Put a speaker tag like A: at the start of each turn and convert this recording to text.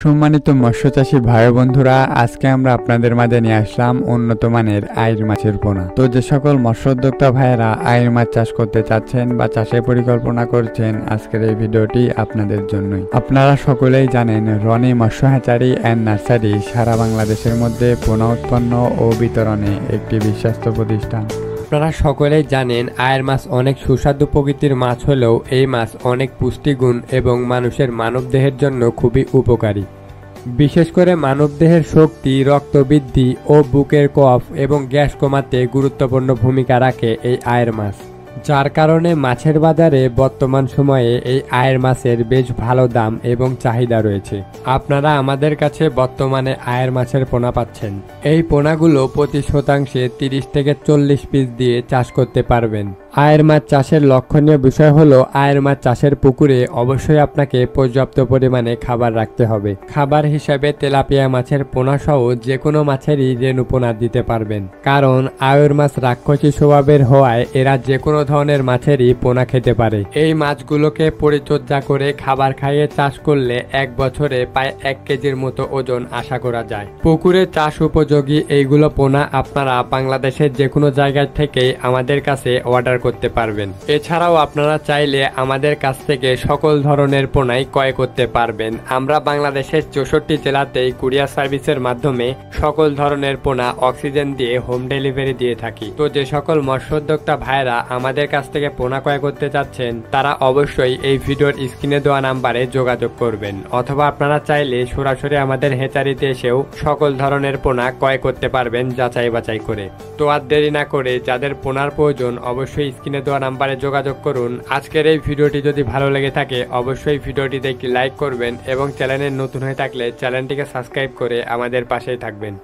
A: সম্মানিত মৎস্যচাষী ভাই বন্ধুরা, আজকে আমরা আপনাদের মাঝে নিয়ে আসলাম উন্নত মানের আইড় মাছের পোনা। তো যে সকল মৎস্য উদ্যোক্তা ভাইয়েরা আইড় মাছ চাষ করতে চাচ্ছেন বা চাষের পরিকল্পনা করছেন, আজকের এই ভিডিওটি আপনাদের জন্যই। আপনারা সকলেই জানেন রনি মৎস্য হ্যাচারি অ্যান্ড নার্সারি সারা বাংলাদেশের মধ্যে পোনা উৎপন্ন ও বিতরণে একটি বিশ্বস্ত প্রতিষ্ঠান।
B: আপনারা সকলেই জানেন আয়ের মাছ অনেক সুস্বাদু প্রকৃতির মাছ হলেও এই মাছ অনেক পুষ্টিগুণ এবং মানুষের মানবদেহের জন্য খুবই উপকারী। বিশেষ করে মানবদেহের শক্তি, রক্ত বৃদ্ধি ও বুকের কফ এবং গ্যাস কমাতে গুরুত্বপূর্ণ ভূমিকা রাখে এই আয়ের মাছ, যার কারণে মাছের বাজারে বর্তমান সময়ে এই আয়ের মাছের বেশ ভালো দাম এবং চাহিদা রয়েছে। আপনারা আমাদের কাছে বর্তমানে আয়ের মাছের পোনা পাচ্ছেন। এই পোনাগুলো প্রতি শতাংশে 30 থেকে 40 পিস দিয়ে চাষ করতে পারবেন। আয়ের মাছ চাষের লক্ষণীয় বিষয় হলো আয়ের মাছ চাষের পুকুরে অবশ্যই আপনাকে পর্যাপ্ত পরিমাণে খাবার রাখতে হবে। খাবার হিসাবে তেলাপিয়া মাছের পোনা সহ যে কোনো মাছেরই রেণু পোনা দিতে পারবেন, কারণ আয়ের মাছ রাক্ষসী স্বভাবের হওয়ায় এরা যে কোনো ধরনের মাছেরই পোনা খেতে পারে। এই মাছগুলোকে পরিচর্যা করে খাবার খাইয়ে চাষ করলে 1 বছরে প্রায় 1 কেজির মতো ওজন আশা করা যায়। পুকুরে চাষ উপযোগী এইগুলো পোনা আপনারা বাংলাদেশের যে কোনো জায়গা থেকে আমাদের কাছে অর্ডার করতে পারবেন। এছাড়াও আপনারা চাইলে আমাদের কাছ থেকে সকল ধরনের পোনাই ক্রয় করতে পারবেন। আমরা বাংলাদেশের 64 জেলাতেই কুরিয়ার সার্ভিসের মাধ্যমে সকল ধরনের পোনা অক্সিজেন দিয়ে হোম ডেলিভারি দিয়ে থাকি। তো যে সকল মৎস্য উদ্যোক্তা ভাইরা আমাদের কাছ থেকে পোনা ক্রয় করতে চাচ্ছেন, তারা অবশ্যই এই ভিডিওর স্ক্রিনে দেওয়া নাম্বারে যোগাযোগ করবেন, অথবা আপনারা চাইলে সরাসরি আমাদের হেচারিতে এসেও সকল ধরনের পোনা ক্রয় করতে পারবেন যাচাই বাছাই করে। তো আর দেরি না করে যাদের পোনার প্রয়োজন অবশ্যই স্ক্রিনে দেওয়া নাম্বারে যোগাযোগ করুন। আজকের এই ভিডিওটি যদি ভালো লেগে থাকে অবশ্যই ভিডিওটিতে একটি লাইক করবেন এবং চ্যানেলে নতুন হয়ে থাকলে চ্যানেলটিকে সাবস্ক্রাইব করে আমাদের পাশেই থাকবেন।